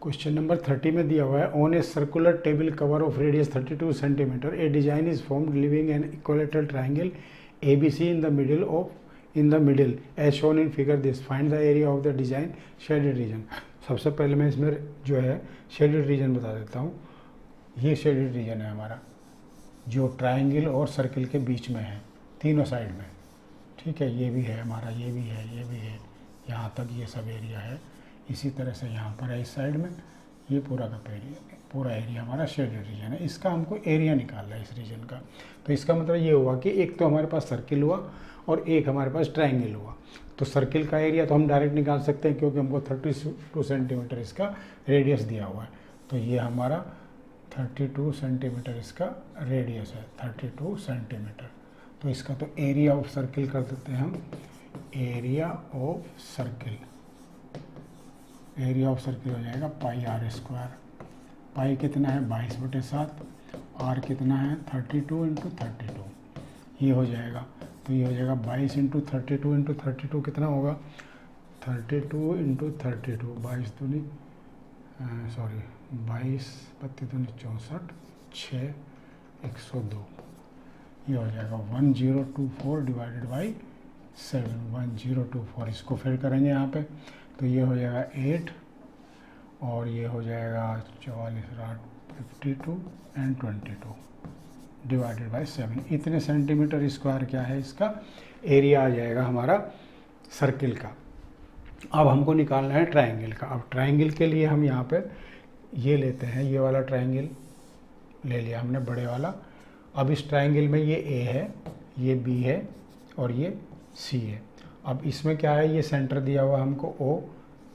Question number 30 में दिया हुआ है, on a circular table cover of radius 32 centimetre a design is formed leaving an equilateral triangle A B C in the middle as shown in figure this, find the area of the design shaded region. सबसे पहले मैं इसमें जो है shaded region बता देता हूँ। ये शेडेड रीजन है हमारा, जो ट्राइंगल और सर्किल के बीच में है, तीनों साइड में। ठीक है, ये भी है हमारा, ये भी है, ये भी है, यहाँ तक ये सब एरिया है। इसी तरह से यहाँ पर है इस साइड में, ये पूरा का पूरा एरिया हमारा शेडेड रीजन है। इसका हमको एरिया निकालना है इस रीजन का। तो इसका मतलब ये हुआ कि एक तो हमारे पास सर्किल हुआ और एक हमारे पास ट्राइंगल हुआ। तो सर्किल का एरिया तो हम डायरेक्ट निकाल सकते हैं क्योंकि हमको 32 सेंटीमीटर इसका रेडियस दिया हुआ है। तो ये हमारा 32 सेंटीमीटर इसका रेडियस है, 32 सेंटीमीटर। तो इसका तो एरिया ऑफ सर्किल कर देते हैं हम, area of circle. Area of circle हो जाएगा पाई आर स्क्वायर। पाई कितना है 22/7, आर कितना है 32 × 32, ये हो जाएगा। तो ये हो जाएगा 22 × 32 × 32 कितना होगा 32 × 32, 22 दूनी 64, 6, 102, ये हो जाएगा 1024 डिवाइडेड बाई 7, 1024। इसको फिर करेंगे यहाँ पे, तो ये हो जाएगा 8 और ये हो जाएगा 44, 52 एंड 22 डिवाइडेड बाई 7। इतने सेंटीमीटर स्क्वायर क्या है इसका एरिया आ जाएगा हमारा सर्किल का। अब हमको निकालना है ट्राइंगल का। अब ट्राइंगल के लिए हम यहाँ पे ये लेते हैं, ये वाला ट्राइंगल ले लिया हमने बड़े वाला। अब इस ट्राइंगल में ये ए है, ये बी है और ये सी है। अब इसमें क्या है, ये सेंटर दिया हुआ हमको ओ,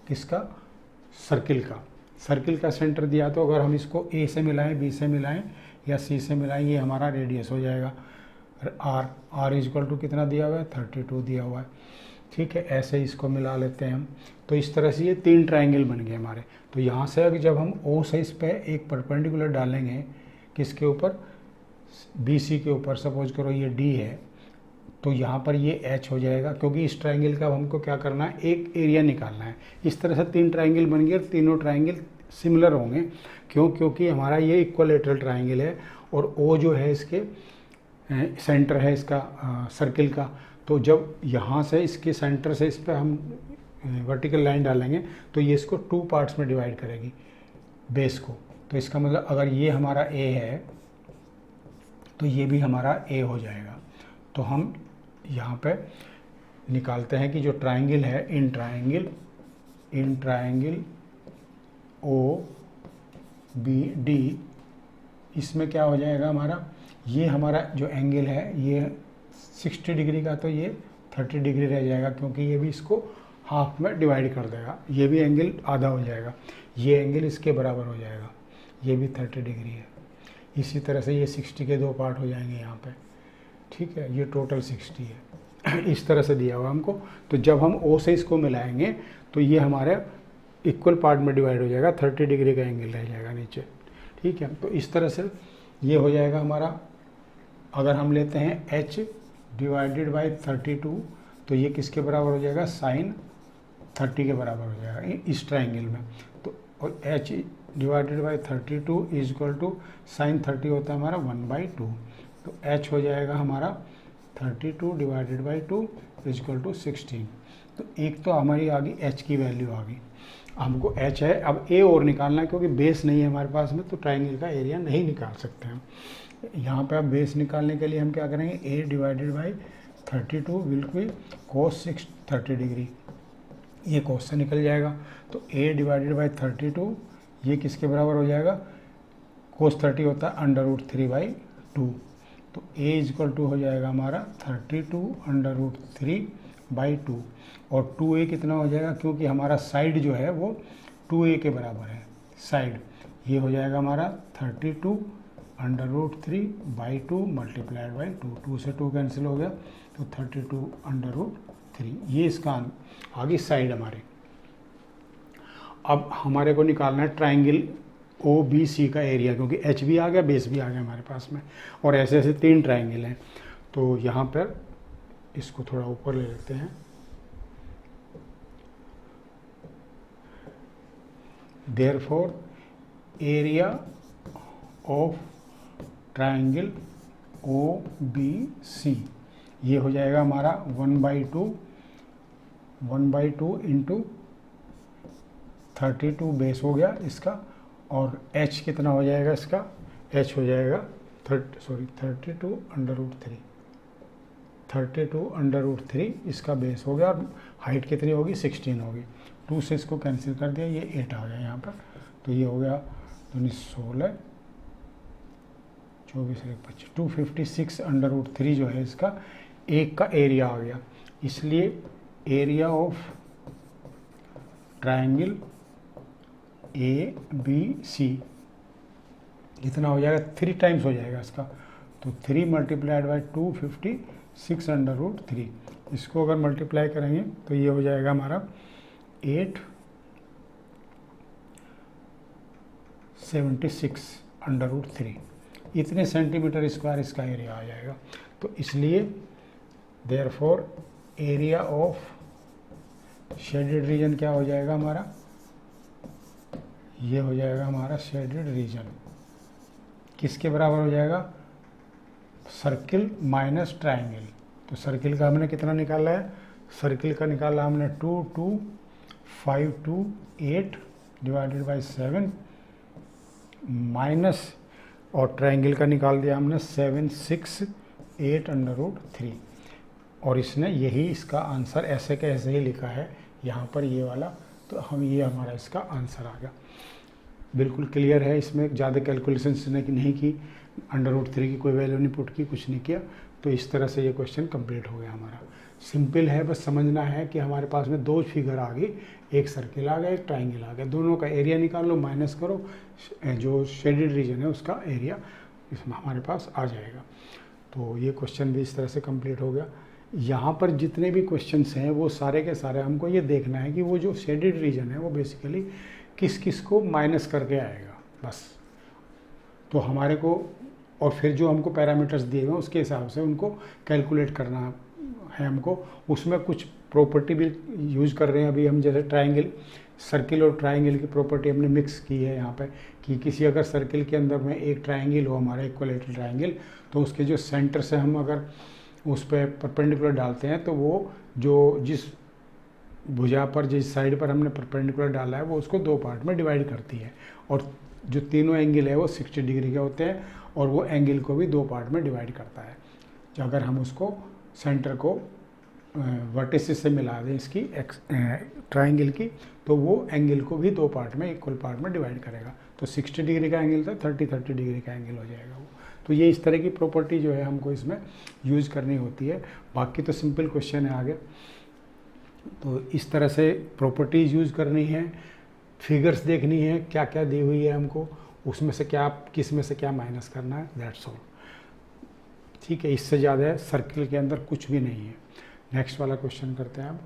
किसका सर्किल का। सर्किल का सेंटर दिया, तो अगर हम इसको ए से मिलाएं, बी से मिलाएं या सी से मिलाएं, ये हमारा रेडियस हो जाएगा आर इक्वल टू कितना दिया हुआ है 32 दिया हुआ है। ठीक है, ऐसे इसको मिला लेते हैं हम। तो इस तरह से ये 3 ट्राइंगल बन गए हमारे। तो यहाँ से अगर जब हम ओ से इस पर एक परपेंडिकुलर डालेंगे, किसके ऊपर, बी सी के ऊपर, सपोज करो ये डी है, तो यहाँ पर ये एच हो जाएगा, क्योंकि इस ट्राइंगल का हमको क्या करना है, एक एरिया निकालना है। इस तरह से 3 ट्राइंगल बन गए, तीनों ट्राइंगल सिमिलर होंगे। क्योंकि हमारा ये इक्विलेटरल ट्राइंगल है और ओ जो है इसके सेंटर है इसका सर्किल का। तो जब यहाँ से इसके सेंटर से इस पर हम वर्टिकल लाइन डालेंगे तो ये इसको 2 पार्ट्स में डिवाइड करेगी बेस को। तो इसका मतलब अगर ये हमारा ए है तो ये भी हमारा ए हो जाएगा। तो हम यहाँ पे निकालते हैं कि जो ट्राइंगल है, in triangle O B D, इसमें क्या हो जाएगा हमारा, ये हमारा जो एंगल है ये 60 डिग्री का, तो ये 30 डिग्री रह जाएगा, क्योंकि ये भी इसको हाफ में डिवाइड कर देगा। ये भी एंगल आधा हो जाएगा, ये एंगल इसके बराबर हो जाएगा, ये भी 30 डिग्री है। इसी तरह से ये 60 के 2 पार्ट हो जाएंगे यहाँ पे। ठीक है, ये टोटल 60 है। इस तरह से दिया हुआ हमको। तो जब हम ओ से इसको मिलाएंगे तो ये हमारे इक्वल पार्ट में डिवाइड हो जाएगा, 30 डिग्री का एंगल रह जाएगा नीचे। ठीक है, तो इस तरह से ये हो जाएगा हमारा। अगर हम लेते हैं h डिवाइडेड बाई 32, तो ये किसके बराबर हो जाएगा, साइन 30 के बराबर हो जाएगा इस ट्राइंगल में। तो और h divided by 32 is equal to sine 30 होता है हमारा 1/2। तो h हो जाएगा हमारा 32 divided by 2 is equal to 16। तो एक तो हमारी आ गई h की वैल्यू आ गई। हमको h है, अब a और निकालना है, क्योंकि बेस नहीं है हमारे पास में, तो ट्राइंगल का एरिया नहीं निकाल सकते हम। यहाँ पे अब बेस निकालने के लिए हम क्या करेंगे, a divided by 32 will be cos 30 degree, ये cos से निकल जाएगा। तो a डिवाइडेड बाई 32 ये किसके बराबर हो जाएगा, cos 30 होता है √3/2। तो a इक्वल टू हो जाएगा हमारा 32 √3/2 और 2a कितना हो जाएगा, क्योंकि हमारा साइड जो है वो 2a के बराबर है साइड। ये हो जाएगा हमारा 32 √3/2 मल्टीप्लाइड बाई 2, 2 से 2 कैंसिल हो गया, तो 32 √3, ये इसका आगे साइड हमारे। अब हमारे को निकालना है ट्राइंगल ओ बी सी का एरिया, क्योंकि एच भी आ गया, बेस भी आ गया हमारे पास में, और ऐसे ऐसे 3 ट्राइंगल हैं। तो यहाँ पर इसको थोड़ा ऊपर ले लेते हैं। Therefore area of triangle OBC ये हो जाएगा हमारा 1/2 इंटू 32 बेस हो गया इसका, और h कितना हो जाएगा इसका, h हो जाएगा 32/√3 इसका बेस हो गया, और हाइट कितनी होगी 16 होगी। 2 से इसको कैंसिल कर दिया, ये 8 आ गया यहाँ पर, तो ये हो गया 16 24 25 256/√3 जो है इसका एक का एरिया आ गया। इसलिए एरिया ऑफ ट्राइंगल ABC कितना हो जाएगा, 3 टाइम्स हो जाएगा इसका, तो 3 × 256/√3 इसको अगर मल्टीप्लाई करेंगे तो ये हो जाएगा हमारा 876/√3 इतने सेंटीमीटर स्क्वायर इसका एरिया आ जाएगा। तो इसलिए therefore area of shaded region क्या हो जाएगा हमारा, ये हो जाएगा हमारा शेडेड रीजन किसके बराबर हो जाएगा, सर्किल माइनस ट्राइंगल। तो सर्किल का हमने कितना निकाला है, सर्किल का निकाला हमने 22528 / 7 माइनस, और ट्राइंगल का निकाल दिया हमने 768/√3, और इसने यही इसका आंसर ऐसे के ऐसे ही लिखा है यहाँ पर ये वाला, तो हम ये हमारा इसका आंसर आ गया। बिल्कुल क्लियर है, इसमें ज़्यादा कैलकुलेशंस नहीं की, √3 की कोई वैल्यू नहीं पुट की, कुछ नहीं किया, तो इस तरह से ये क्वेश्चन कंप्लीट हो गया हमारा। सिंपल है, बस समझना है कि हमारे पास में 2 फिगर आ गई, एक सर्किल आ गया एक ट्राइंगल आ गया, दोनों का एरिया निकाल लो, माइनस करो, जो शेडेड रीजन है उसका एरिया इसमें हमारे पास आ जाएगा। तो ये क्वेश्चन भी इस तरह से कंप्लीट हो गया। यहाँ पर जितने भी क्वेश्चंस हैं वो सारे के सारे हमको ये देखना है कि वो जो शेडेड रीजन है वो बेसिकली किस किस को माइनस करके आएगा बस। तो हमारे को, और फिर जो हमको पैरामीटर्स दिए हुए हैं उसके हिसाब से उनको कैलकुलेट करना है हमको। उसमें कुछ प्रॉपर्टी भी यूज़ कर रहे हैं अभी हम, जैसे ट्राइंगल, सर्किल और ट्राइंगल की प्रॉपर्टी हमने मिक्स की है यहाँ पे, कि किसी अगर सर्किल के अंदर में एक ट्राइंगल हो हमारा इक्विलेटरल ट्राइंगल, तो उसके जो सेंटर से हम अगर उस पर परपेंडिकुलर डालते हैं तो वो जो जिस भुजा पर, जिस साइड पर हमने परपेंडिकुलर डाला है वो उसको 2 पार्ट में डिवाइड करती है, और जो तीनों एंगल है वो 60 डिग्री के होते हैं, और वो एंगल को भी 2 पार्ट में डिवाइड करता है। अगर हम उसको सेंटर को वर्टिसेस से मिला दें इसकी ट्राइंगल की, तो वो एंगल को भी 2 पार्ट में, इक्वल पार्ट में डिवाइड करेगा। तो 60 डिग्री का एंगल था 30 डिग्री का एंगल हो जाएगा वो। तो ये इस तरह की प्रॉपर्टी जो है हमको इसमें यूज़ करनी होती है। बाकी तो सिंपल क्वेश्चन है आगे। तो इस तरह से प्रॉपर्टीज़ यूज़ करनी है, फिगर्स देखनी है क्या क्या दी हुई है हमको, उसमें से क्या, किस में से क्या माइनस करना है, दैट्स ऑल। ठीक है, इससे ज़्यादा सर्किल के अंदर कुछ भी नहीं है। नेक्स्ट वाला क्वेश्चन करते हैं अब।